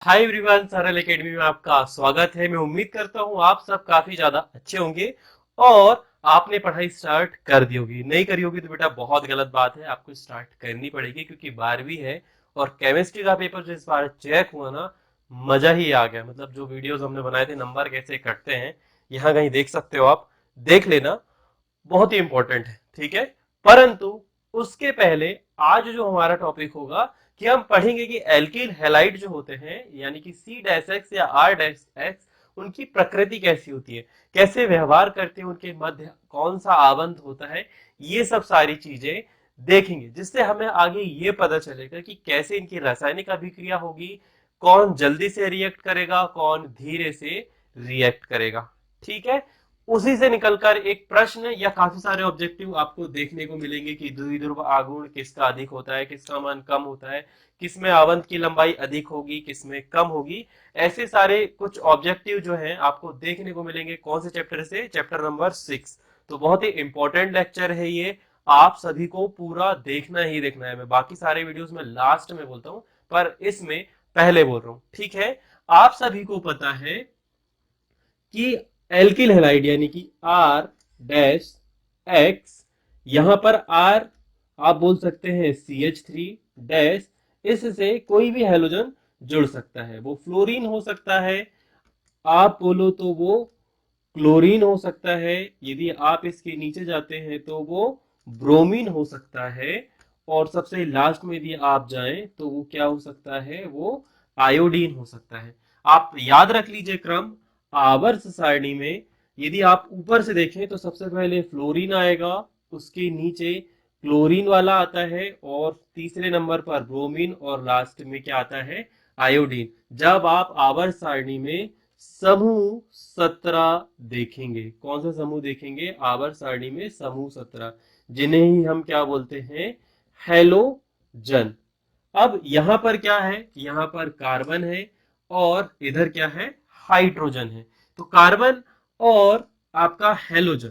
Hi everyone, सरल academy में आपका स्वागत है। मैं उम्मीद करता हूँ आप सब काफी ज्यादा अच्छे होंगे और आपने पढ़ाई स्टार्ट कर दी होगी। नहीं करी होगी तो बेटा बहुत गलत बात है, आपको स्टार्ट करनी पड़ेगी क्योंकि 12वीं है। और केमिस्ट्री का पेपर जो इस बार चेक हुआ ना, मजा ही आ गया। मतलब जो वीडियोस हमने बनाए थे नंबर कैसे कटते हैं, यहाँ कहीं देख सकते हो आप, देख लेना। बहुत ही इंपॉर्टेंट है, ठीक है। परंतु उसके पहले आज जो हमारा टॉपिक होगा कि हम पढ़ेंगे कि एल्किल हैलाइड जो होते हैं यानी कि सी डैश एक्स या आर डैश एक्स, उनकी प्रकृति कैसी होती है, कैसे व्यवहार करते हैं, उनके मध्य कौन सा आबंध होता है। ये सब सारी चीजें देखेंगे जिससे हमें आगे ये पता चलेगा कि कैसे इनकी रासायनिक अभिक्रिया होगी, कौन जल्दी से रिएक्ट करेगा, कौन धीरे से रिएक्ट करेगा। ठीक है। उसी से निकलकर एक प्रश्न या काफी सारे ऑब्जेक्टिव आपको देखने को मिलेंगे कि द्विध्रुव आघूर्ण किसका अधिक होता है, किसका मान कम होता है, किसमें आवंत की लंबाई अधिक होगी, किसमें कम होगी। ऐसे सारे कुछ ऑब्जेक्टिव जो हैं आपको देखने को मिलेंगे। कौन से चैप्टर से? Chapter number 6। तो बहुत ही इंपॉर्टेंट लेक्चर है ये, आप सभी को पूरा देखना ही देखना है। मैं बाकी सारे वीडियोस में लास्ट में बोलता हूं, पर इसमें पहले बोल रहा हूं, ठीक है। आप सभी को पता है कि एल्किल हैलाइड यानी कि आर डैश एक्स, यहां पर आर आप बोल सकते हैं CH3 डैश, इससे कोई भी हैलोजन जुड़ सकता है। वो फ्लोरीन हो सकता है, आप बोलो तो वो क्लोरीन हो सकता है, यदि आप इसके नीचे जाते हैं तो वो ब्रोमीन हो सकता है, और सबसे लास्ट में यदि आप जाएं तो वो क्या हो सकता है? वो आयोडीन हो सकता है। आप याद रख लीजिए क्रम। आवर्त सारणी में यदि आप ऊपर से देखें तो सबसे पहले फ्लोरीन आएगा, उसके नीचे क्लोरीन वाला आता है, और तीसरे नंबर पर ब्रोमीन, और लास्ट में क्या आता है? आयोडीन। जब आप आवर्त सारणी में समूह 17 देखेंगे, कौन सा समूह देखेंगे आवर्त सारणी में? समूह 17, जिन्हें ही हम क्या बोलते हैं? हेलोजन। अब यहां पर क्या है? यहां पर कार्बन है और इधर क्या है? हाइड्रोजन है। तो कार्बन और आपका हेलोजन,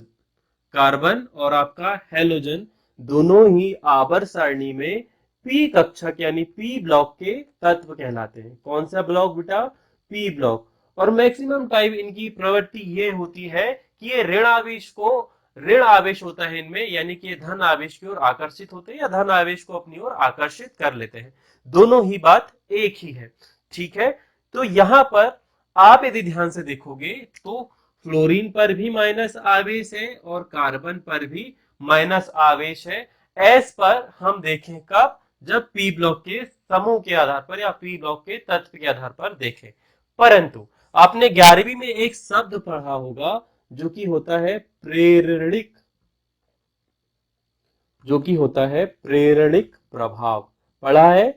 कार्बन और आपका हेलोजन दोनों ही आवर्त सारणी में पी कक्षक यानी पी ब्लॉक के तत्व कहलाते हैं। कौन सा ब्लॉक बेटा? P block. और मैक्सिमम टाइम इनकी प्रवृत्ति ये होती है कि ये ऋण आवेश को, ऋण आवेश होता है इनमें, यानी कि धन आवेश की ओर आकर्षित होते हैं या धन आवेश को अपनी ओर आकर्षित कर लेते हैं। दोनों ही बात एक ही है, ठीक है। तो यहां पर आप यदि ध्यान से देखोगे तो फ्लोरीन पर भी माइनस आवेश है और कार्बन पर भी माइनस आवेश है। एस पर हम देखें कब? जब पी ब्लॉक के समूह के आधार पर या पी ब्लॉक के तत्व के आधार पर देखें। परंतु आपने 11वीं में एक शब्द पढ़ा होगा जो कि होता है प्रेरणिक, जो कि होता है प्रेरणिक प्रभाव। पढ़ा है?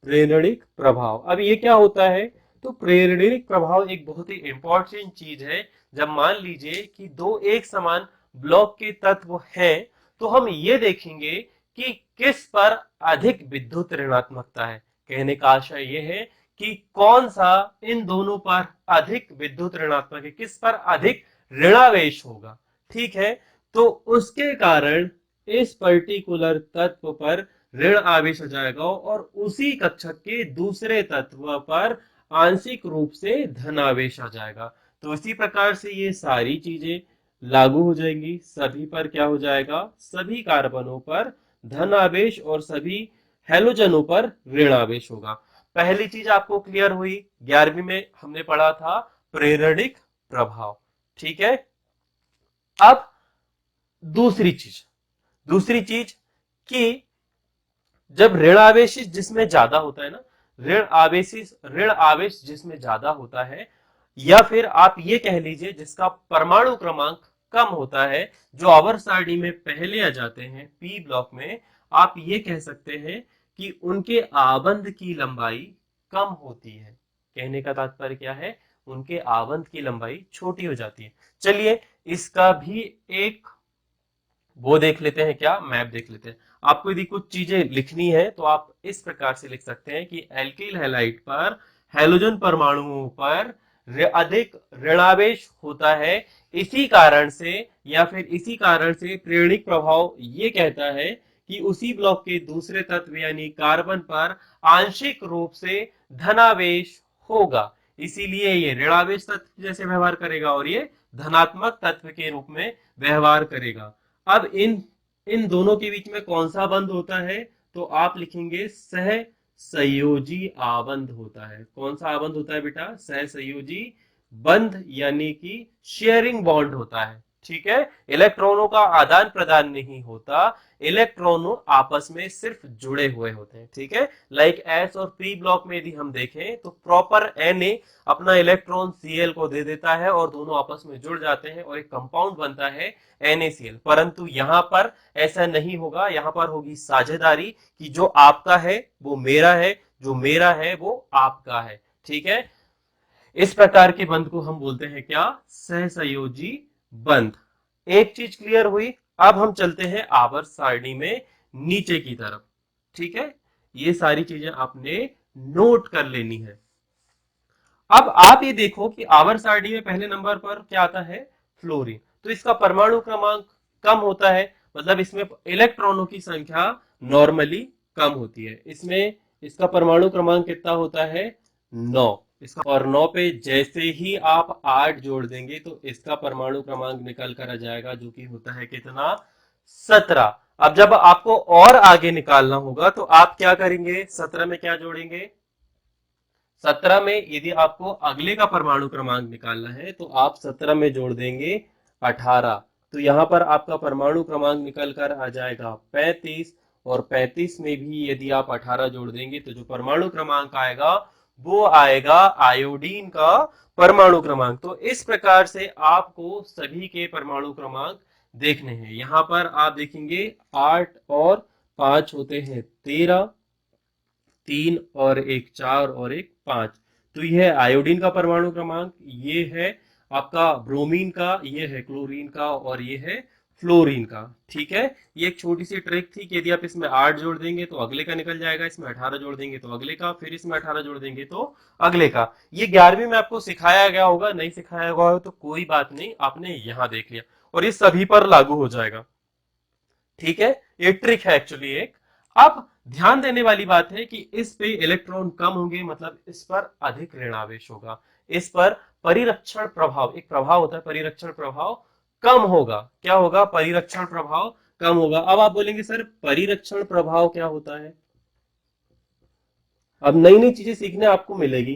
प्रेरणिक प्रभाव। अब ये क्या होता है? तो प्रेरणिक प्रभाव एक बहुत ही इंपॉर्टेंट चीज है। जब मान लीजिए कि दो एक समान ब्लॉक के तत्व हैं, तो हम ये देखेंगे कि किस पर अधिक विद्युत ऋणात्मकता है। कहने का आशय ये है कि कौन सा इन दोनों पर अधिक विद्युत ऋणात्मक है, किस पर अधिक ऋणावेश होगा। ठीक है। तो उसके कारण इस पर्टिकुलर तत्व पर ऋण आवेश आ जाएगा और उसी कक्षक के दूसरे तत्व पर आंशिक रूप से धनावेश आ जाएगा। तो इसी प्रकार से ये सारी चीजें लागू हो जाएंगी। सभी पर क्या हो जाएगा? सभी कार्बनों पर धन आवेश और सभी हेलोजनों पर ऋण आवेश होगा। पहली चीज आपको क्लियर हुई। 11वीं में हमने पढ़ा था प्रेरणिक प्रभाव, ठीक है। अब दूसरी चीज, दूसरी चीज कि जब ऋण आवेश जिसमें ज्यादा होता है ना, ऋण आवेश जिसमें ज्यादा होता है, या फिर आप ये कह लीजिए जिसका परमाणु क्रमांक कम होता है, जो आवर्त सारणी में पहले आ जाते हैं पी ब्लॉक में, आप ये कह सकते हैं कि उनके आबंध की लंबाई कम होती है। कहने का तात्पर्य क्या है? उनके आबंध की लंबाई छोटी हो जाती है। चलिए इसका भी एक वो देख लेते हैं, क्या मैप देख लेते हैं। आपको यदि कुछ चीजें लिखनी है तो आप इस प्रकार से लिख सकते हैं कि एल्किल हैलाइड पर हैलोजन परमाणुओं पर अधिक ऋणावेश होता है। इसी कारण से या फिर इसी कारण से प्रेरणिक प्रभाव ये कहता है कि उसी ब्लॉक के दूसरे तत्व यानी कार्बन पर आंशिक रूप से धनावेश होगा। इसीलिए ये ऋणावेश तत्व जैसे व्यवहार करेगा और ये धनात्मक तत्व के रूप में व्यवहार करेगा। अब इन इन दोनों के बीच में कौन सा बंध होता है, तो आप लिखेंगे सह संयोजी आबंध होता है। कौन सा आबंध होता है बेटा, सह संयोजी बंध, यानी कि शेयरिंग बॉन्ड होता है। ठीक है, इलेक्ट्रॉनों का आदान प्रदान नहीं होता, इलेक्ट्रॉनों आपस में सिर्फ जुड़े हुए होते हैं। ठीक है, लाइक एस और पी ब्लॉक में यदि हम देखें तो प्रॉपर Na अपना इलेक्ट्रॉन Cl को दे देता है और दोनों आपस में जुड़ जाते हैं और एक कंपाउंड बनता है NaCl। परंतु यहां पर ऐसा नहीं होगा, यहां पर होगी साझेदारी कि जो आपका है वो मेरा है, जो मेरा है वो आपका है। ठीक है, इस प्रकार के बंध को हम बोलते हैं क्या, सहसंयोजी बंध। एक चीज क्लियर हुई। अब हम चलते हैं आवर्त सारणी में नीचे की तरफ। ठीक है, ये सारी चीजें आपने नोट कर लेनी है। अब आप ये देखो कि आवर्त सारणी में पहले नंबर पर क्या आता है, फ्लोरीन। तो इसका परमाणु क्रमांक कम होता है, मतलब इसमें इलेक्ट्रॉनों की संख्या नॉर्मली कम होती है। इसमें इसका परमाणु क्रमांक कितना होता है, 9। इसका और 9 पे जैसे ही आप 8 जोड़ देंगे तो इसका परमाणु क्रमांक निकल कर आ जाएगा, जो कि होता है कितना, 17। अब जब आपको और आगे निकालना होगा तो आप क्या करेंगे, 17 में क्या जोड़ेंगे, 17 में यदि आपको अगले का परमाणु क्रमांक निकालना है तो आप 17 में जोड़ देंगे 18। तो यहां पर आपका परमाणु क्रमांक निकल कर आ जाएगा 35, और 35 में भी यदि आप 18 जोड़ देंगे तो जो परमाणु क्रमांक आएगा वो आएगा आयोडीन का परमाणु क्रमांक। तो इस प्रकार से आपको सभी के परमाणु क्रमांक देखने हैं। यहां पर आप देखेंगे 8 और 5 होते हैं 13, 3 और 1 4 और 1 5। तो यह है आयोडीन का परमाणु क्रमांक, ये है आपका ब्रोमीन का, ये है क्लोरीन का, और ये है फ्लोरीन का। ठीक है, ये एक छोटी सी ट्रिक थी कि यदि आप इसमें 8 जोड़ देंगे तो अगले का निकल जाएगा, इसमें 18 जोड़ देंगे तो अगले का, फिर इसमें 18 जोड़ देंगे तो अगले का। ये 11वीं में आपको सिखाया गया होगा, नहीं सिखाया गया हो तो कोई बात नहीं, आपने यहां देख लिया और ये सभी पर लागू हो जाएगा। ठीक है, ये ट्रिक है एक्चुअली एक। अब ध्यान देने वाली बात है कि इस पे इलेक्ट्रॉन कम होंगे, मतलब इस पर अधिक ऋणावेश होगा। इस पर परिरक्षण प्रभाव, एक प्रभाव होता है परिरक्षण प्रभाव, कम होगा। क्या होगा, परिरक्षण प्रभाव कम होगा। अब आप बोलेंगे सर परिरक्षण प्रभाव क्या होता है, अब नई नई चीजें सीखने आपको मिलेगी।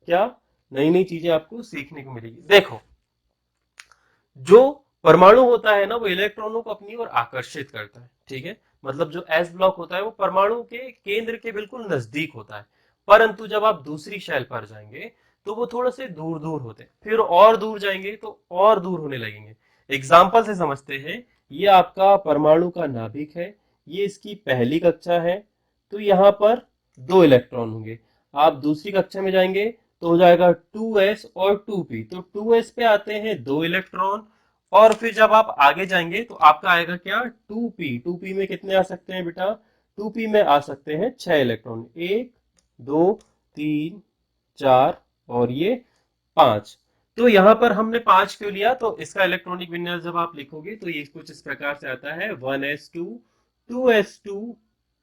क्या, नई नई चीजें आपको सीखने को मिलेगी। देखो, जो परमाणु होता है ना वो इलेक्ट्रॉनों को अपनी ओर आकर्षित करता है। ठीक है, मतलब जो एस ब्लॉक होता है वो परमाणु के केंद्र के बिल्कुल नजदीक होता है, परंतु जब आप दूसरी शैल पर जाएंगे तो वो थोड़े से दूर दूर होते हैं, फिर और दूर जाएंगे तो और दूर होने लगेंगे। एग्जाम्पल से समझते हैं, ये आपका परमाणु का नाभिक है, ये इसकी पहली कक्षा है, तो यहाँ पर 2 इलेक्ट्रॉन होंगे। आप दूसरी कक्षा में जाएंगे तो हो जाएगा 2s और 2p, तो 2s पे आते हैं 2 इलेक्ट्रॉन, और फिर जब आप आगे जाएंगे तो आपका आएगा क्या, 2p। 2p में कितने आ सकते हैं बेटा, 2p में आ सकते हैं 6 इलेक्ट्रॉन, 1 2 3 4 और ये 5। तो यहां पर हमने 5 क्यों लिया, तो इसका इलेक्ट्रॉनिक विन्यास जब आप लिखोगे तो ये कुछ इस प्रकार से आता है 1s2 2s2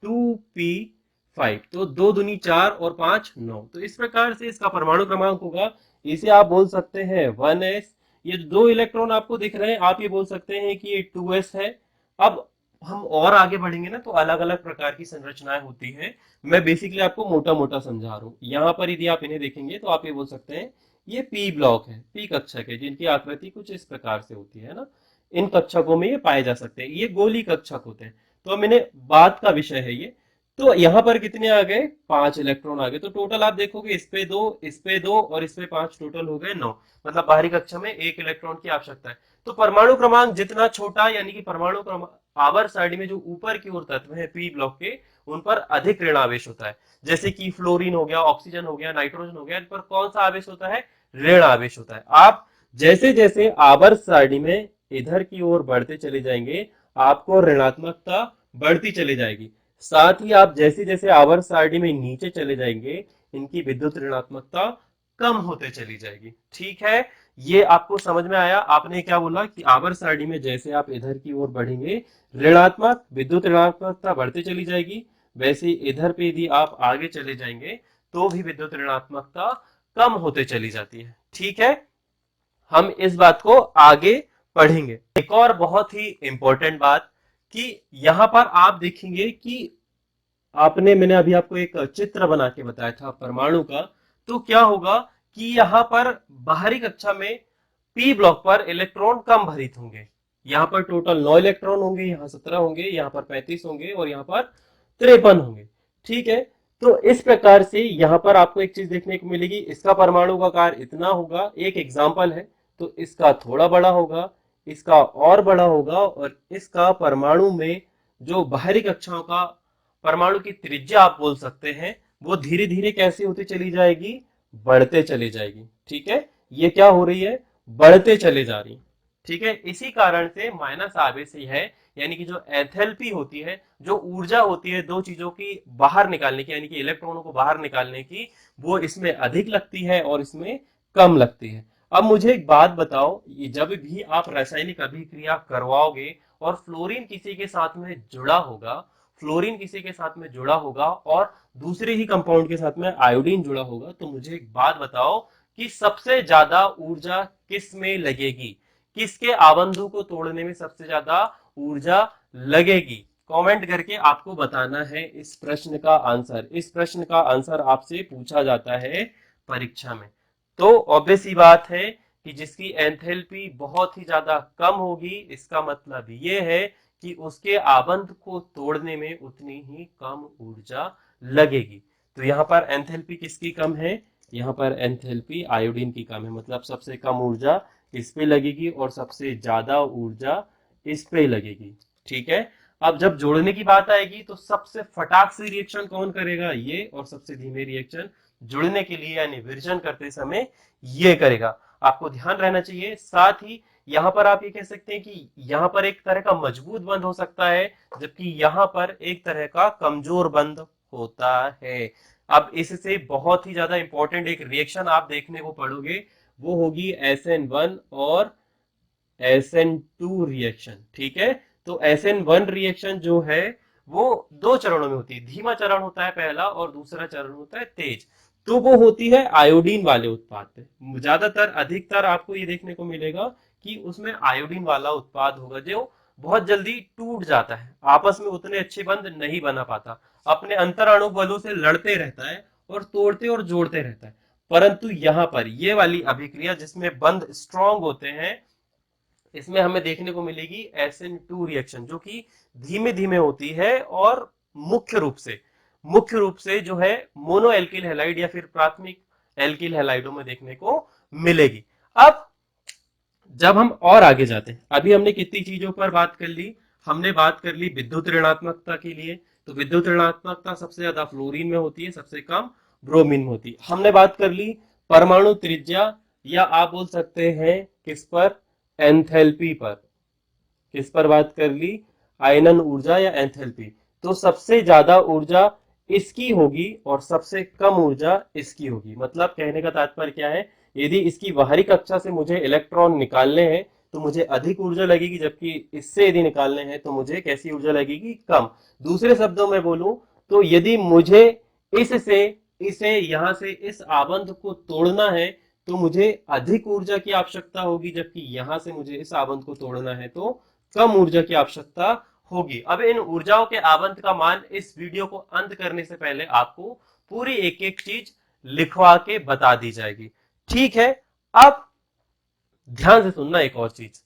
2p5। तो 2 दूनी 4 और 5 9। तो इस प्रकार से इसका परमाणु क्रमांक होगा। इसे आप बोल सकते हैं 1s। ये 2 इलेक्ट्रॉन आपको दिख रहे हैं, आप ये बोल सकते हैं कि ये 2s है। अब हम और आगे बढ़ेंगे ना तो अलग अलग प्रकार की संरचनाएं होती हैं। मैं बेसिकली आपको मोटा मोटा समझा रहा हूं। यहाँ पर यदि आप इन्हें देखेंगे तो आप ये बोल सकते हैं ये पी ब्लॉक है, पी कक्षक है, जिनकी आकृति कुछ इस प्रकार से होती है ना। इन कक्षकों में ये पाए जा सकते हैं, ये गोली कक्षक होते हैं। तो हम इन्हें बात का विषय है ये। तो यहाँ पर कितने आ गए, 5 इलेक्ट्रॉन आ गए। तो टोटल आप देखोगे इस पे 2, इस पे 2 और इस पे 5, टोटल हो गए 9। मतलब बाहरी कक्षा में 1 इलेक्ट्रॉन की आवश्यकता है। तो परमाणु क्रमांक जितना छोटा, यानी कि परमाणु क्रमांक आवर्त सारणी में जो ऊपर की ओर तत्व है पी ब्लॉक के, उन पर अधिक ऋण आवेश होता है। जैसे कि फ्लोरीन हो गया, ऑक्सीजन हो गया, नाइट्रोजन हो गया, इन पर कौन सा आवेश होता है, ऋण आवेश होता है। आप जैसे जैसे आवर्त सारणी में इधर की ओर बढ़ते चले जाएंगे आपको ऋणात्मकता बढ़ती चली जाएगी। साथ ही आप जैसे जैसे आवर्त सारणी में नीचे चले जाएंगे इनकी विद्युत ऋणात्मकता कम होते चली जाएगी। ठीक है, ये आपको समझ में आया। आपने क्या बोला कि आवर्त सारणी में जैसे आप इधर की ओर बढ़ेंगे ऋणात्मक विद्युत ऋणात्मकता बढ़ती चली जाएगी, वैसे इधर पे यदि आप आगे चले जाएंगे तो भी विद्युत ऋणात्मकता कम होते चली जाती है। ठीक है, हम इस बात को आगे पढ़ेंगे। एक और बहुत ही इंपॉर्टेंट बात कि यहां पर आप देखेंगे कि मैंने अभी आपको एक चित्र बना के बताया था परमाणु का। तो क्या होगा कि यहाँ पर बाहरी कक्षा में पी ब्लॉक पर इलेक्ट्रॉन कम भरित होंगे। यहाँ पर टोटल 9 इलेक्ट्रॉन होंगे, यहाँ 17 होंगे, यहाँ पर 35 होंगे और यहाँ पर 53 होंगे। ठीक है, तो इस प्रकार से यहाँ पर आपको एक चीज देखने को मिलेगी, इसका परमाणु का आकार इतना होगा, एक एग्जाम्पल है, तो इसका थोड़ा बड़ा होगा, इसका और बड़ा होगा, और इसका परमाणु में जो बाहरी कक्षाओं का परमाणु की त्रिज्या आप बोल सकते हैं, वो धीरे धीरे कैसे होती चली जाएगी, बढ़ते चली जाएगी। ठीक है, ये क्या हो रही है, बढ़ते चले जा रही। ठीक है, इसी कारण से माइनस आवेश ही है, यानी कि जो एंथैल्पी होती है, जो ऊर्जा होती है दो चीजों की बाहर निकालने की, यानी कि इलेक्ट्रॉनों को बाहर निकालने की, वो इसमें अधिक लगती है और इसमें कम लगती है। अब मुझे एक बात बताओ, ये जब भी आप रासायनिक अभिक्रिया करवाओगे और फ्लोरीन किसी के साथ में जुड़ा होगा, फ्लोरीन किसी के साथ में जुड़ा होगा और दूसरे ही कंपाउंड के साथ में आयोडीन जुड़ा होगा, तो मुझे एक बात बताओ कि सबसे ज्यादा ऊर्जा किस में लगेगी, किसके आबंधों को तोड़ने में सबसे ज्यादा ऊर्जा लगेगी। कमेंट करके आपको बताना है इस प्रश्न का आंसर। इस प्रश्न का आंसर आपसे पूछा जाता है परीक्षा में। तो ऑब्वियस ही बात है कि जिसकी एंथैल्पी बहुत ही ज्यादा कम होगी, इसका मतलब ये है कि उसके आबंध को तोड़ने में उतनी ही कम ऊर्जा लगेगी। तो यहाँ पर एंथैल्पी किसकी कम है, यहाँ पर एंथैल्पी आयोडीन की कम है, मतलब सबसे कम ऊर्जा इस पे लगेगी और सबसे ज्यादा ऊर्जा इस पे लगेगी। ठीक है, अब जब जोड़ने की बात आएगी तो सबसे फटाक से रिएक्शन कौन करेगा, ये, और सबसे धीमे रिएक्शन जुड़ने के लिए यानी विरजन करते समय ये करेगा। आपको ध्यान रहना चाहिए। साथ ही यहां पर आप ये कह सकते हैं कि यहां पर एक तरह का मजबूत बंध हो सकता है, जबकि यहां पर एक तरह का कमजोर बंध होता है। अब इससे बहुत ही ज्यादा इंपॉर्टेंट एक रिएक्शन आप देखने को पड़ोगे, वो होगी SN1 और SN2 रिएक्शन। ठीक है, तो SN1 रिएक्शन जो है वो दो चरणों में होती है। धीमा चरण होता है पहला और दूसरा चरण होता है तेज। तो वो होती है आयोडीन वाले उत्पाद पे। ज्यादातर अधिकतर आपको ये देखने को मिलेगा कि उसमें आयोडीन वाला उत्पाद होगा जो बहुत जल्दी टूट जाता है, आपस में उतने अच्छे बंध नहीं बना पाता, अपने अंतर अणु बलों से लड़ते रहता है और तोड़ते और जोड़ते रहता है। परंतु यहां पर ये वाली अभिक्रिया जिसमें बंध स्ट्रांग होते हैं, इसमें हमें देखने को मिलेगी SN2 रिएक्शन, जो कि धीमे धीमे होती है और मुख्य रूप से जो है मोनो एल्किल हैलाइड या फिर प्राथमिक एल्किल हैलाइडों में देखने को मिलेगी। अब जब हम और आगे जाते हैं, अभी हमने कितनी चीजों पर बात कर ली, हमने बात कर ली विद्युत ऋणात्मकता के लिए, तो विद्युत ऋणात्मकता सबसे ज्यादा फ्लोरीन में होती है, सबसे कम ब्रोमीन में होती है। हमने बात कर ली परमाणु त्रिज्या, या आप बोल सकते हैं किस पर, एंथैल्पी पर। किस पर बात कर ली, आयनन ऊर्जा या एंथैल्पी। तो सबसे ज्यादा ऊर्जा इसकी होगी और सबसे कम ऊर्जा इसकी होगी। मतलब कहने का तात्पर्य क्या है, यदि इसकी बाहरी कक्षा से मुझे इलेक्ट्रॉन निकालने हैं तो मुझे अधिक ऊर्जा लगेगी, जबकि इससे यदि निकालने हैं तो मुझे कैसी ऊर्जा लगेगी, कम। दूसरे शब्दों में बोलूं तो यदि मुझे इससे इसे यहां से इस आबंध को तोड़ना है तो मुझे अधिक ऊर्जा की आवश्यकता होगी, जबकि यहां से मुझे इस आबंध को तोड़ना है तो कम ऊर्जा की आवश्यकता होगी। अब इन ऊर्जाओं के आवंत का मान इस वीडियो को अंत करने से पहले आपको पूरी एक एक चीज लिखवा के बता दी जाएगी। ठीक है, अब ध्यान से सुनना एक और चीज,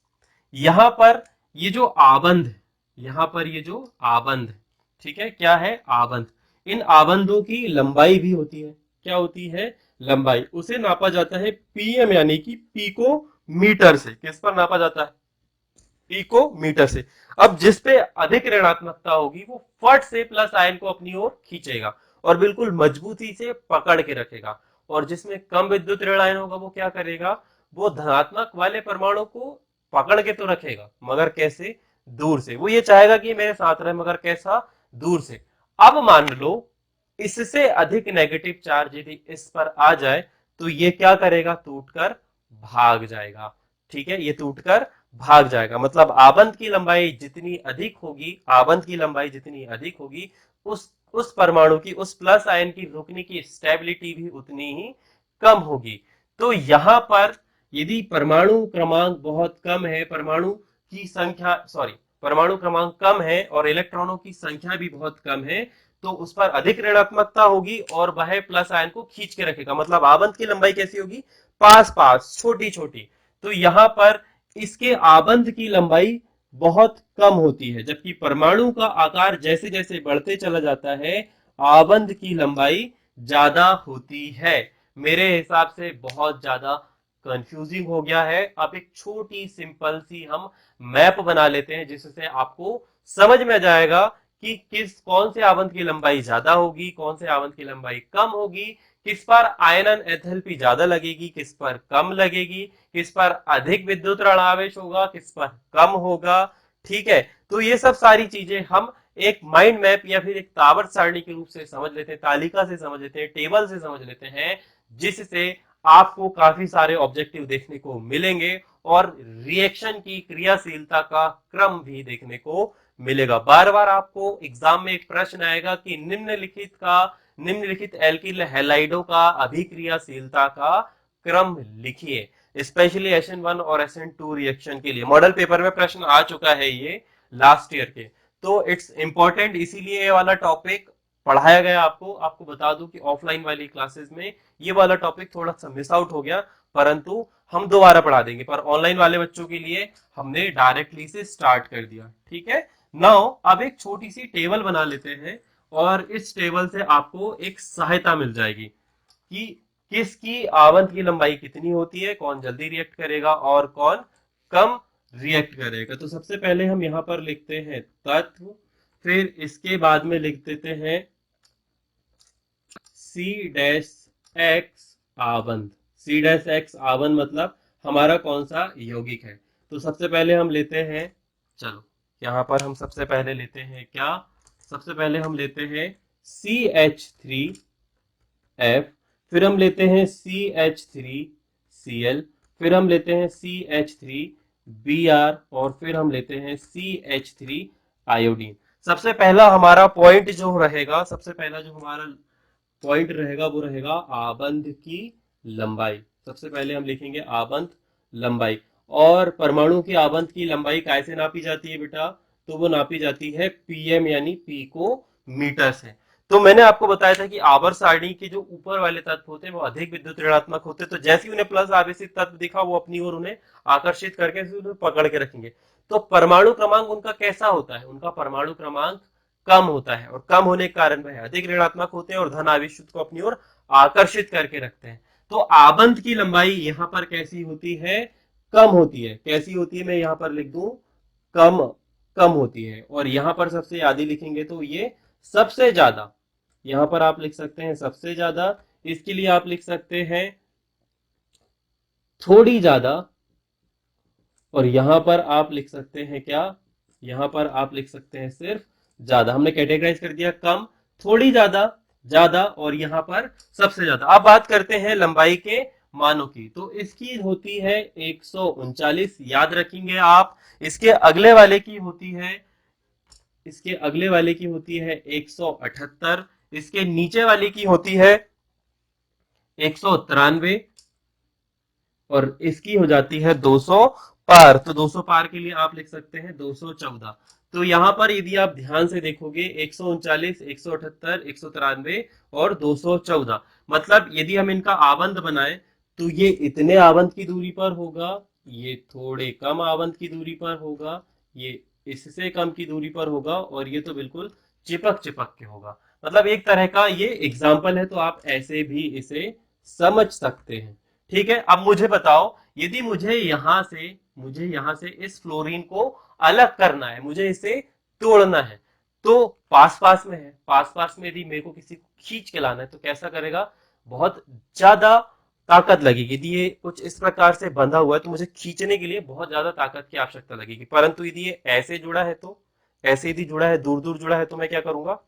यहां पर ये जो आबंध है, यहां पर ये जो आबंध, ठीक है, क्या है, आबंध। इन आबंधों की लंबाई भी होती है, क्या होती है, लंबाई। उसे नापा जाता है पीएम यानी कि पीको मीटर से। किस पर नापा जाता है, पिको मीटर से। अब जिस पे अधिक ऋणात्मकता होगी वो फट से प्लस आयन को अपनी ओर खींचेगा और बिल्कुल मजबूती से पकड़ के रखेगा, और जिसमें कम विद्युत ऋण आयन होगा वो क्या करेगा, वो धनात्मक वाले परमाणु को पकड़ के तो रखेगा मगर कैसे, दूर से। वो ये चाहेगा कि मेरे साथ रहे मगर कैसा, दूर से। अब मान लो इससे अधिक नेगेटिव चार्ज यदि इस पर आ जाए तो ये क्या करेगा, टूटकर भाग जाएगा। ठीक है, ये टूटकर भाग जाएगा। मतलब आबंध की लंबाई जितनी अधिक होगी, आबंध की लंबाई जितनी अधिक होगी, उस परमाणु की, उस प्लस आयन की रुकने की स्टेबिलिटी भी उतनी ही कम होगी। तो यहां पर यदि परमाणु क्रमांक बहुत कम है, परमाणु क्रमांक कम है और इलेक्ट्रॉनों की संख्या भी बहुत कम है, तो उस पर अधिक ऋणात्मकता होगी और वह प्लस आयन को खींच के रखेगा। मतलब आबंध की लंबाई कैसी होगी, पास पास, छोटी छोटी। तो यहां पर इसके आबंध की लंबाई बहुत कम होती है, जबकि परमाणु का आकार जैसे जैसे बढ़ते चला जाता है, आबंध की लंबाई ज्यादा होती है। मेरे हिसाब से बहुत ज्यादा कंफ्यूजिंग हो गया है। अब एक छोटी सिंपल सी हम मैप बना लेते हैं, जिससे आपको समझ में आ जाएगा कि कौन से आवंत की लंबाई ज्यादा होगी, कौन से आवंत की लंबाई कम होगी, किस पर आयनन एंथैल्पी ज्यादा लगेगी, किस पर कम लगेगी, किस पर अधिक विद्युत ऋण आवेश होगा, किस पर कम होगा। ठीक है, तो ये सब सारी चीजें हम एक माइंड मैप या फिर एक तावर सारणी के रूप से समझ लेते हैं, तालिका से समझ लेते हैं, टेबल से समझ लेते हैं, जिससे आपको काफी सारे ऑब्जेक्टिव देखने को मिलेंगे और रिएक्शन की क्रियाशीलता का क्रम भी देखने को मिलेगा। बार बार आपको एग्जाम में एक प्रश्न आएगा कि निम्नलिखित एल्किल हैलाइडों का अभिक्रियाशीलता का क्रम लिखिए। स्पेशली SN1 और SN2 रिएक्शन के लिए मॉडल पेपर में प्रश्न आ चुका है ये लास्ट ईयर के। तो इट्स इंपॉर्टेंट, इसीलिए ये वाला टॉपिक पढ़ाया गया आपको। आपको बता दूं कि ऑफलाइन वाली क्लासेस में ये वाला टॉपिक थोड़ा सा मिस आउट हो गया, परंतु हम दोबारा पढ़ा देंगे। पर ऑनलाइन वाले बच्चों के लिए हमने डायरेक्टली से स्टार्ट कर दिया। ठीक है, नाउ अब एक छोटी सी टेबल बना लेते हैं और इस टेबल से आपको एक सहायता मिल जाएगी कि किसकी आवंत की लंबाई कितनी होती है, कौन जल्दी रिएक्ट करेगा और कौन कम रिएक्ट करेगा। तो सबसे पहले हम यहां पर लिखते हैं तत्व, फिर इसके बाद में लिख देते हैं C डैश एक्स आवंत। C डैश एक्स आवंत मतलब हमारा कौन सा यौगिक है। तो सबसे पहले हम लेते हैं, चलो यहां पर हम सबसे पहले लेते हैं क्या, सबसे पहले हम लेते हैं CH3F, फिर हम लेते हैं CH3Cl, फिर हम लेते हैं CH3Br और फिर हम लेते हैं CH3 आयोडीन। सबसे पहला हमारा पॉइंट जो रहेगा, सबसे पहला जो हमारा पॉइंट रहेगा वो रहेगा आबंध की लंबाई। सबसे पहले हम लिखेंगे आबंध लंबाई। और परमाणु की आबंध की लंबाई कैसे नापी जाती है बेटा, तो वो नापी जाती है पीएम यानी पीको मीटर से। तो मैंने आपको बताया था कि आवर्त सारणी के जो ऊपर वाले तत्व होते हैं वो अधिक विद्युत ऋणात्मक होते हैं, तो जैसे ही उन्हें प्लस आवेशित तत्व दिखा वो अपनी ओर उन्हें आकर्षित करके उन्हें पकड़ के रखेंगे। तो परमाणु क्रमांक उनका कैसा होता है, उनका परमाणु क्रमांक कम होता है, और कम होने के कारण वह अधिक ऋणात्मक होते हैं और धन आवेश को अपनी ओर आकर्षित करके रखते हैं। तो आबंध की लंबाई यहां पर कैसी होती है, कम होती है। कैसी होती है, मैं यहां पर लिख दूं कम, कम होती है। और यहां पर सबसे आधी लिखेंगे तो ये सबसे ज्यादा, यहां पर आप लिख सकते हैं सबसे ज्यादा, इसके लिए आप लिख सकते हैं थोड़ी ज्यादा, और यहां पर आप लिख सकते हैं क्या, यहां पर आप लिख सकते हैं सिर्फ ज्यादा। हमने कैटेगराइज कर दिया कम, थोड़ी ज्यादा, ज्यादा और यहां पर सबसे ज्यादा। अब बात करते हैं लंबाई के मानों की। तो इसकी होती है 139, याद रखेंगे आप। इसके अगले वाले की होती है, इसके अगले वाले की होती है 178, इसके नीचे वाले की होती है 193 और इसकी हो जाती है 200 पार। तो 200 पार के लिए आप लिख सकते हैं 214। तो यहां पर यदि आप ध्यान से देखोगे 139, 178, 193 और 214, मतलब यदि हम इनका आबंध बनाए तो ये इतने आबंध की दूरी पर होगा, ये थोड़े कम आबंध की दूरी पर होगा, ये इससे कम की दूरी पर होगा और ये तो बिल्कुल चिपक चिपक के होगा। मतलब एक तरह का ये एग्जाम्पल है, तो आप ऐसे भी इसे समझ सकते हैं। ठीक है, अब मुझे बताओ, यदि मुझे यहां से इस फ्लोरीन को अलग करना है, मुझे इसे तोड़ना है, तो पास पास में है, पास पास में यदि मेरे को किसी को खींच के लाना है तो कैसा करेगा, बहुत ज्यादा ताकत लगेगी। यदि ये कुछ इस प्रकार से बंधा हुआ है तो मुझे खींचने के लिए बहुत ज्यादा ताकत की आवश्यकता लगेगी। परंतु यदि ये ऐसे जुड़ा है, तो ऐसे यदि जुड़ा है, दूर दूर जुड़ा है, तो मैं क्या करूंगा,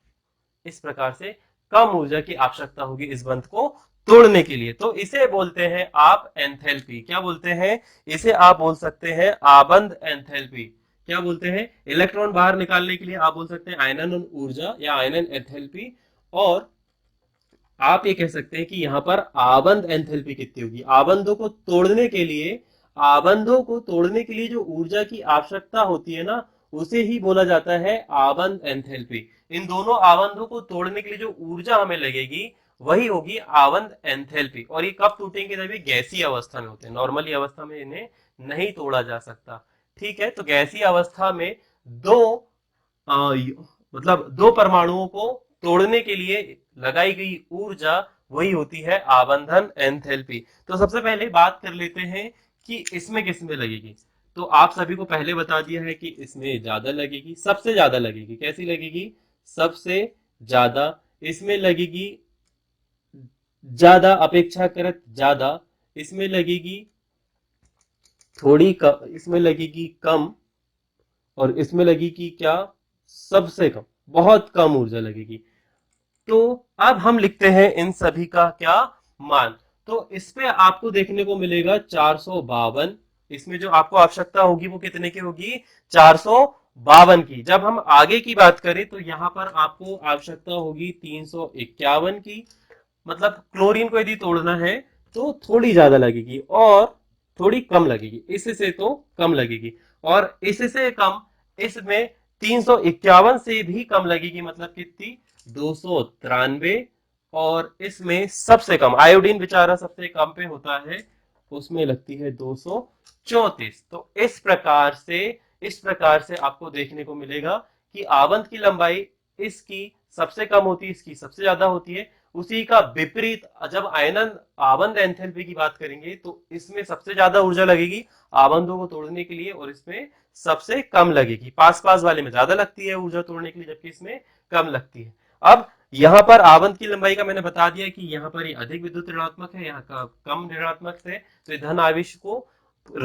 इस प्रकार से कम ऊर्जा की आवश्यकता होगी इस बंध को तोड़ने के लिए। तो इसे बोलते हैं आप एंथैल्पी। क्या बोलते हैं, इसे आप बोल सकते हैं आबंध एंथैल्पी। क्या बोलते हैं, इलेक्ट्रॉन बाहर निकालने के लिए आप बोल सकते हैं आयनन ऊर्जा या आयनन एंथैल्पी। और आप ये कह सकते हैं कि यहाँ पर आबंद एंथैल्पी कितनी होगी। आबंधों को तोड़ने के लिए जो ऊर्जा की आवश्यकता होती है ना, उसे ही बोला जाता है आबंद एंथैल्पी। इन दोनों आबंधों को तोड़ने के लिए जो ऊर्जा हमें लगेगी वही होगी आबंद एंथैल्पी। और ये कब टूटेंगे, जब ये गैसीय अवस्था में होते हैं। नॉर्मली अवस्था में इन्हें नहीं तोड़ा जा सकता। ठीक है, तो गैसीय अवस्था में दो मतलब दो परमाणुओं को तोड़ने के लिए लगाई गई ऊर्जा वही होती है आबंधन एंथैल्पी। तो सबसे पहले बात कर लेते हैं कि इसमें किसमें लगेगी। तो आप सभी को पहले बता दिया है कि इसमें ज्यादा लगेगी, सबसे ज्यादा लगेगी। कैसी लगेगी? सबसे ज्यादा इसमें लगेगी, ज्यादा अपेक्षाकृत ज्यादा। इसमें लगेगी थोड़ी कम, इसमें लगेगी कम, और इसमें लगेगी क्या? सबसे कम, बहुत कम ऊर्जा लगेगी। तो अब हम लिखते हैं इन सभी का क्या मान। तो इसमें आपको देखने को मिलेगा 452। इसमें जो आपको आवश्यकता होगी वो कितने की होगी? 452 की। जब हम आगे की बात करें तो यहां पर आपको आवश्यकता होगी 351 की। मतलब क्लोरीन को यदि तोड़ना है तो थोड़ी ज्यादा लगेगी और थोड़ी कम लगेगी, इससे तो कम लगेगी। और इससे कम, इसमें 351 से भी कम लगेगी। मतलब कितनी? 293। और इसमें सबसे कम, आयोडीन बेचारा सबसे कम पे होता है, उसमें लगती है 234। तो इस प्रकार से आपको देखने को मिलेगा कि आवंत की लंबाई इसकी सबसे कम होती है, इसकी सबसे ज्यादा होती है। उसी का विपरीत जब आयनन आबंध एंथैल्पी की बात करेंगे तो इसमें सबसे ज्यादा ऊर्जा लगेगी आबंधों को तोड़ने के लिए, और इसमें सबसे कम लगेगी। पास पास वाले में ज्यादा लगती है ऊर्जा तोड़ने के लिए, जबकि इसमें कम लगती है। अब यहाँ पर आबंध की लंबाई का मैंने बता दिया कि यहाँ पर ये अधिक विद्युत ऋणात्मक है, यहाँ का कम ऋणात्मक है। तो ये धन आवेश को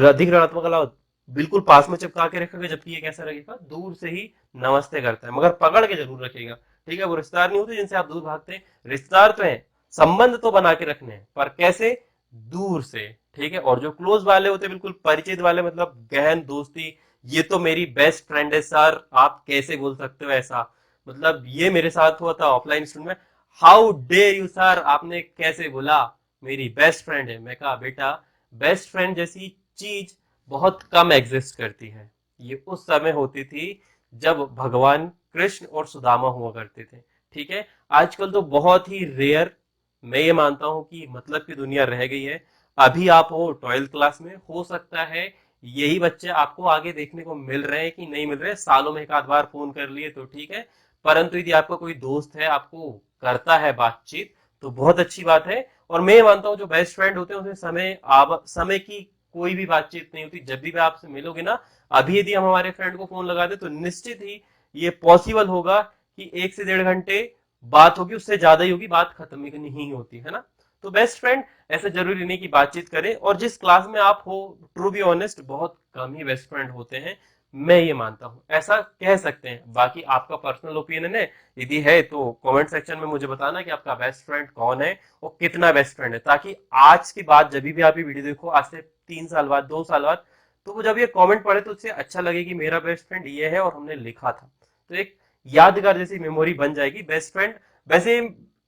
अधिक ऋणात्मक वाला बिल्कुल पास में चिपका के रखेगा, जबकि ये कैसा रहेगा? दूर से ही नमस्ते करता है, मगर पकड़ के जरूर रखेगा। ठीक है, वो रिश्तेदार नहीं होते जिनसे आप दूर भागते हैं, रिश्तेदार तो है, संबंध तो बना के रखने हैं, पर कैसे? दूर से। ठीक है, और जो क्लोज वाले होते हैं, बिल्कुल परिचित वाले, मतलब गहन दोस्ती, ये तो मेरी बेस्ट फ्रेंड है सर, आप कैसे बोल सकते हो ऐसा? मतलब ये मेरे साथ हुआ था ऑफलाइन स्कूल में। हाउ डेयर यू सर, आपने कैसे बोला? मेरी बेस्ट फ्रेंड है। मैं कहा बेटा, बेस्ट फ्रेंड जैसी चीज बहुत कम एग्जिस्ट करती है। ये उस समय होती थी जब भगवान कृष्ण और सुदामा हुआ करते थे। ठीक है, आजकल तो बहुत ही रेयर, मैं ये मानता हूं कि मतलब की दुनिया रह गई है। अभी आप हो 12th क्लास में, हो सकता है यही बच्चे आपको आगे देखने को मिल रहे हैं कि नहीं मिल रहे, सालों में एक आध बार फोन कर लिए तो ठीक है। परंतु यदि आपका कोई दोस्त है, आपको करता है बातचीत, तो बहुत अच्छी बात है। और मैं ये मानता हूँ जो बेस्ट फ्रेंड होते हैं उसमें समय की कोई भी बातचीत नहीं होती। जब भी आपसे मिलोगे ना, अभी यदि हम हमारे फ्रेंड को फोन लगा दे तो निश्चित ही ये पॉसिबल होगा कि 1 से 1.5 घंटे बात होगी, उससे ज्यादा ही होगी, बात खत्म ही नहीं होती है ना। तो बेस्ट फ्रेंड ऐसे जरूरी नहीं कि बातचीत करें, और जिस क्लास में आप हो, ट्रू बी ऑनेस्ट, बहुत कम ही बेस्ट फ्रेंड होते हैं। मैं ये मानता हूं, ऐसा कह सकते हैं। बाकी आपका पर्सनल ओपिनियन है, यदि है तो कमेंट सेक्शन में मुझे बताना कि आपका बेस्ट फ्रेंड कौन है और कितना बेस्ट फ्रेंड है, ताकि आज के बाद जब भी आप ये वीडियो देखो, आज से 3 साल बाद, 2 साल बाद, तो वो जब ये कमेंट पढ़े तो उससे अच्छा लगे कि मेरा बेस्ट फ्रेंड ये है और हमने लिखा था। तो एक यादगार जैसी मेमोरी बन जाएगी बेस्ट फ्रेंड। वैसे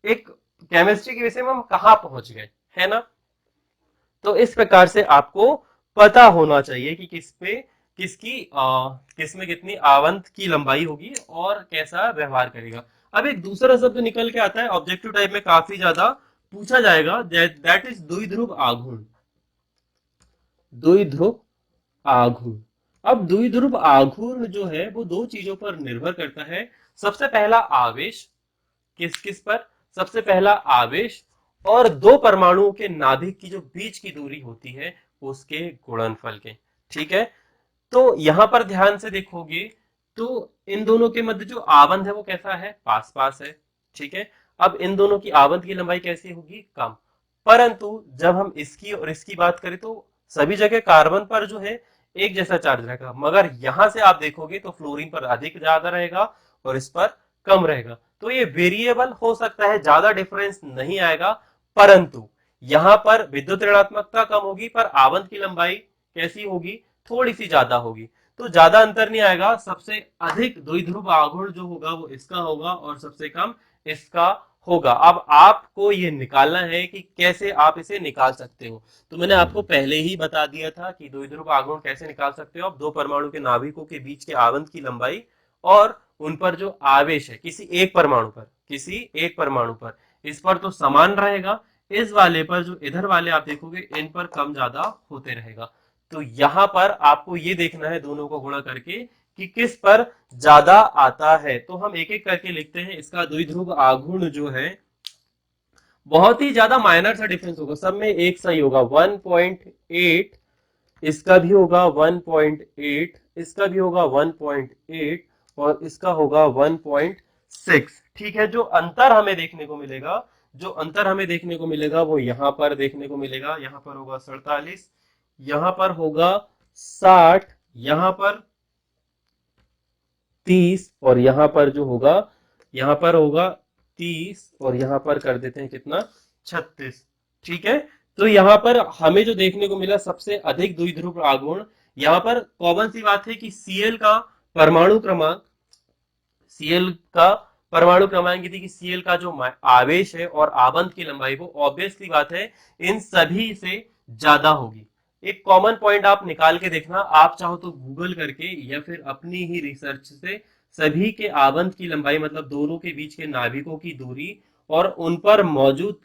एक केमिस्ट्री के विषय में हम कहाँ पहुंच गए, है ना? तो इस प्रकार से आपको पता होना चाहिए कि किसमें कितनी आवंत की लंबाई होगी और कैसा व्यवहार करेगा। अब एक दूसरा शब्द निकल के आता है, ऑब्जेक्टिव टाइप में काफी ज्यादा पूछा जाएगा, दैट इज द्विध्रुव आघूर्ण। द्विध्रुव आघूर्ण। अब द्विध्रुव आघूर्ण जो है वो दो चीजों पर निर्भर करता है। सबसे पहला आवेश, किस किस पर? सबसे पहला आवेश, और दो परमाणुओं के नाभिक की जो बीच की दूरी होती है उसके गुणनफल के। ठीक है, तो यहां पर ध्यान से देखोगे तो इन दोनों के मध्य जो आबंध है वो कैसा है? पास पास है। ठीक है, अब इन दोनों की आबंध की लंबाई कैसी होगी? कम। परंतु जब हम इसकी और इसकी बात करें तो सभी जगह कार्बन पर जो है एक जैसा चार्ज रहेगा, मगर यहां से आप देखोगे तो फ्लोरीन पर अधिक ज्यादा रहेगा और इस पर कम रहेगा। तो ये वेरिएबल हो सकता है, ज्यादा डिफरेंस नहीं आएगा, परंतु यहां पर विद्युत ऋणात्मकता कम होगी पर आबंध की लंबाई कैसी होगी? थोड़ी सी ज्यादा होगी। तो ज्यादा अंतर नहीं आएगा। सबसे अधिक द्विध्रुव आघूर्ण जो होगा वो इसका होगा और सबसे कम इसका होगा। अब आपको ये निकालना है कि कैसे आप इसे निकाल सकते हो। तो मैंने आपको पहले ही बता दिया था कि द्विध्रुव आघूर्ण कैसे निकाल सकते हो आप। दो परमाणु के नाभिकों के बीच के आवंत की लंबाई और उन पर जो आवेश है किसी एक परमाणु पर इस पर तो समान रहेगा, इस वाले पर जो इधर वाले आप देखोगे इन पर कम ज्यादा होते रहेगा। तो यहां पर आपको ये देखना है दोनों को गुणा करके कि किस पर ज्यादा आता है। तो हम एक एक करके लिखते हैं। इसका द्विध्रुव आघूर्ण जो है बहुत ही ज्यादा माइनर सा डिफरेंस होगा, सब में एक सही होगा 1.8, इसका भी होगा 1.8, इसका भी होगा 1.8 और इसका होगा 1.6। ठीक है, जो अंतर हमें देखने को मिलेगा वो यहां पर देखने को मिलेगा। यहां पर होगा 47, यहां पर होगा 60, यहां पर 30 और यहां पर होगा 30 और यहां पर कर देते हैं कितना, 36। ठीक है, तो यहां पर हमें जो देखने को मिला सबसे अधिक द्विध्रुव आघूर्ण, यहां पर कॉमन सी बात है कि परमाणु क्रमांक Cl का परमाणु क्रमांक यदि कि Cl का जो आवेश है और आवंत की लंबाई वो ऑब्वियसली बात है इन सभी से ज्यादा होगी। एक कॉमन पॉइंट आप निकाल के देखना, आप चाहो तो गूगल करके या फिर अपनी ही रिसर्च से सभी के आवंत की लंबाई मतलब दोनों के बीच के नाभिकों की दूरी और उन पर मौजूद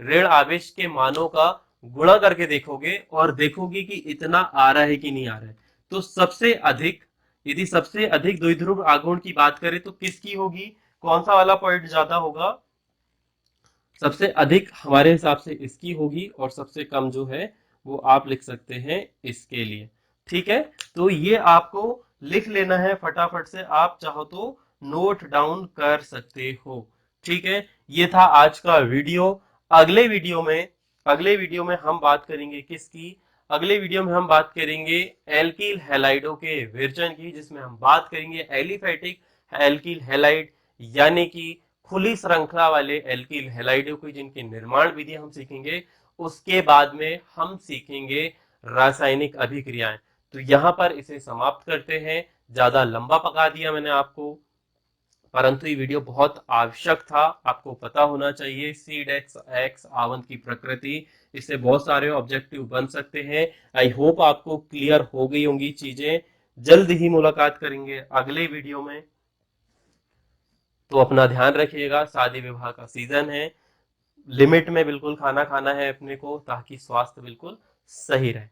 ऋण आवेश के मानों का गुणा करके देखोगे और देखोगे कि इतना आ रहा है कि नहीं आ रहा है। तो यदि सबसे अधिक द्विध्रुव आघूर्ण की बात करें तो किसकी होगी, कौन सा वाला पॉइंट ज्यादा होगा, सबसे अधिक हमारे हिसाब से इसकी होगी और सबसे कम जो है वो आप लिख सकते हैं इसके लिए। ठीक है, तो ये आपको लिख लेना है फटाफट से, आप चाहो तो नोट डाउन कर सकते हो। ठीक है, ये था आज का वीडियो। अगले वीडियो में हम बात करेंगे किसकी, अगले वीडियो में हम बात करेंगे एल्किल हैलाइडों के विरचन की, जिसमें हम बात करेंगे एलिफैटिक एल्किल हैलाइड यानी कि खुली श्रृंखला वाले एल्किल हैलाइडों की, जिनकी निर्माण विधि हम सीखेंगे। उसके बाद में हम सीखेंगे रासायनिक अभिक्रियाएं। तो यहां पर इसे समाप्त करते हैं। ज्यादा लंबा पका दिया मैंने आपको, परंतु ये वीडियो बहुत आवश्यक था, आपको पता होना चाहिए सीड एक्स आवंत की प्रकृति, इससे बहुत सारे ऑब्जेक्टिव बन सकते हैं। आई होप आपको क्लियर हो गई होंगी चीजें। जल्द ही मुलाकात करेंगे अगले वीडियो में, तो अपना ध्यान रखिएगा। शादी विवाह का सीजन है, लिमिट में बिल्कुल खाना खाना है अपने को ताकि स्वास्थ्य बिल्कुल सही रहे।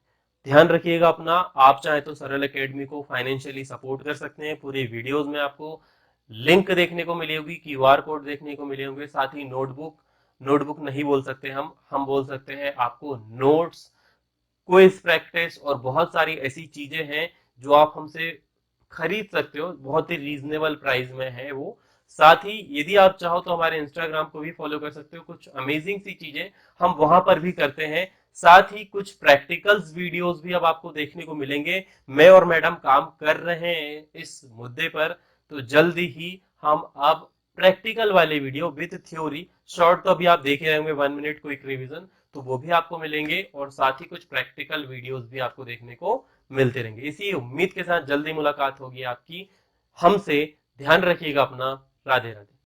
ध्यान रखिएगा अपना। आप चाहे तो सरल एकेडमी को फाइनेंशियली सपोर्ट कर सकते हैं। पूरे वीडियोस में आपको लिंक देखने को मिली होगी, क्यूआर कोड देखने को मिले होंगे, साथ ही नोटबुक नहीं बोल सकते हम बोल सकते हैं आपको नोट्स, क्विज प्रैक्टिस और बहुत सारी ऐसी चीजें हैं जो आप हमसे खरीद सकते हो, बहुत ही रीजनेबल प्राइस में है वो। साथ ही यदि आप चाहो तो हमारे इंस्टाग्राम को भी फॉलो कर सकते हो, कुछ अमेजिंग सी चीजें हम वहां पर भी करते हैं। साथ ही कुछ प्रैक्टिकल्स वीडियोस भी अब आपको देखने को मिलेंगे। मैं और मैडम काम कर रहे हैं इस मुद्दे पर, तो जल्दी ही हम अब प्रैक्टिकल वाले वीडियो विद थ्योरी, शॉर्ट तो अभी आप देख रहे होंगे 1 मिनट क्विक रिवीजन, तो वो भी आपको मिलेंगे और साथ ही कुछ प्रैक्टिकल वीडियोस भी आपको देखने को मिलते रहेंगे। इसी उम्मीद के साथ जल्दी मुलाकात होगी आपकी हमसे। ध्यान रखिएगा अपना। राधे राधे।